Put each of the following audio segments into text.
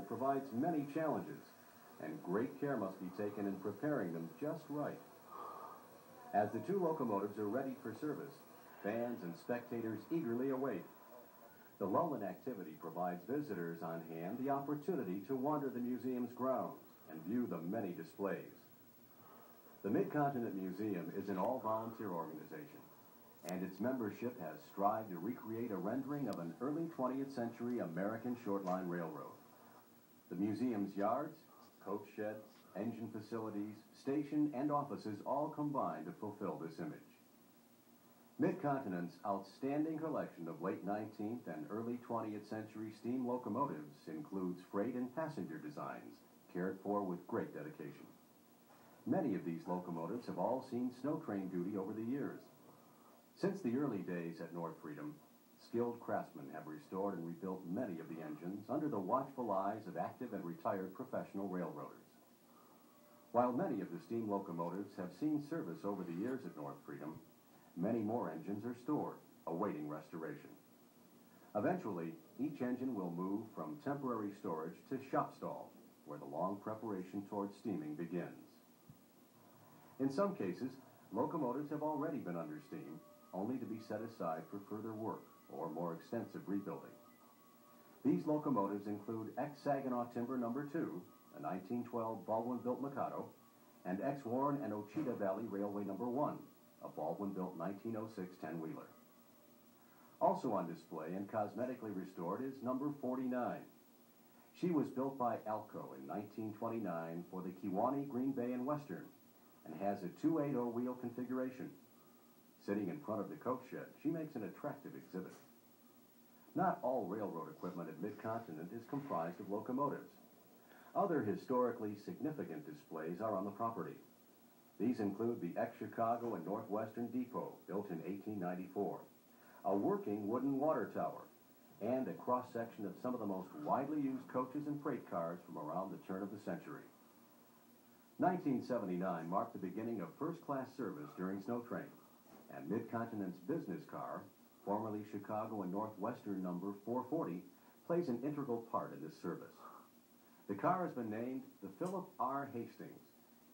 provides many challenges, and great care must be taken in preparing them just right. As the two locomotives are ready for service, fans and spectators eagerly await. The lull in activity provides visitors on hand the opportunity to wander the museum's grounds and view the many displays. The Mid-Continent Museum is an all-volunteer organization, and its membership has strived to recreate a rendering of an early 20th century American short-line railroad. The museum's yards, coach sheds, engine facilities, station, and offices all combine to fulfill this image. Mid-Continent's outstanding collection of late 19th and early 20th century steam locomotives includes freight and passenger designs, cared for with great dedication. Many of these locomotives have all seen snow train duty over the years. Since the early days at North Freedom, skilled craftsmen have restored and rebuilt many of the engines under the watchful eyes of active and retired professional railroaders. While many of the steam locomotives have seen service over the years at North Freedom, many more engines are stored, awaiting restoration. Eventually, each engine will move from temporary storage to shop stalls, where the long preparation towards steaming begins. In some cases, locomotives have already been under steam, only to be set aside for further work or more extensive rebuilding. These locomotives include ex-Saginaw Timber No. 2, a 1912 Baldwin-built Mikado, and ex-Warren and Ochita Valley Railway No. 1, a Baldwin-built 1906 10-wheeler. Also on display and cosmetically restored is No. 49. She was built by Alco in 1929 for the Kewanee, Green Bay, and Western, and has a 280 wheel configuration. Sitting in front of the coach shed, she makes an attractive exhibit. Not all railroad equipment at Mid-Continent is comprised of locomotives. Other historically significant displays are on the property. These include the ex-Chicago and Northwestern Depot, built in 1894, a working wooden water tower, and a cross-section of some of the most widely used coaches and freight cars from around the turn of the century. 1979 marked the beginning of first-class service during snow train, and Mid-Continent's business car, formerly Chicago and Northwestern No. 440, plays an integral part in this service. The car has been named the Philip R. Hastings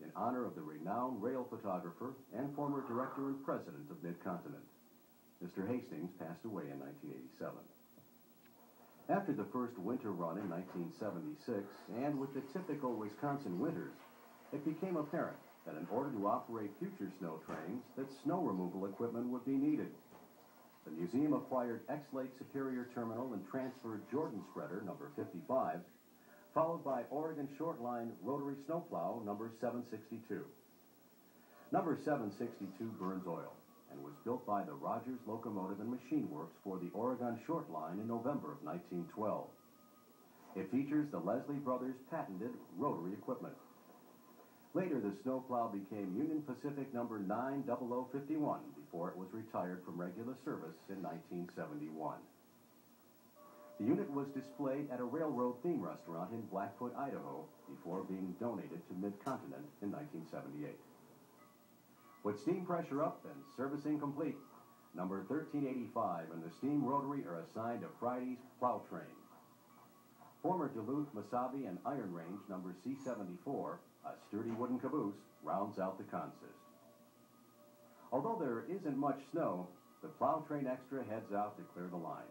in honor of the renowned rail photographer and former director and president of Mid-Continent. Mr. Hastings passed away in 1987. After the first winter run in 1976, and with the typical Wisconsin winters, it became apparent that in order to operate future snow trains, that snow removal equipment would be needed. The museum acquired ex-Lake Superior Terminal and transferred Jordan Spreader No. 55, followed by Oregon Short Line Rotary Snowplow No. 762. No. 762 burns oil and was built by the Rogers Locomotive and Machine Works for the Oregon Short Line in November of 1912. It features the Leslie Brothers' patented rotary equipment. Later, the snowplow became Union Pacific No. 90051 before it was retired from regular service in 1971. The unit was displayed at a railroad theme restaurant in Blackfoot, Idaho, before being donated to Mid-Continent in 1978. With steam pressure up and servicing complete, No. 1385 and the steam rotary are assigned to Friday's plow train. Former Duluth, Mesabi, and Iron Range No. C-74, a sturdy wooden caboose, rounds out the consist. Although there isn't much snow, the plow train extra heads out to clear the line.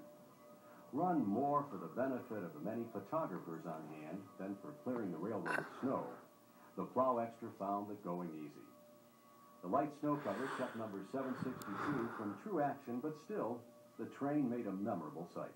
Run more for the benefit of the many photographers on hand than for clearing the railroad snow, the plow extra found the going easy. The light snow cover kept No. 762 from true action, but still, the train made a memorable sight.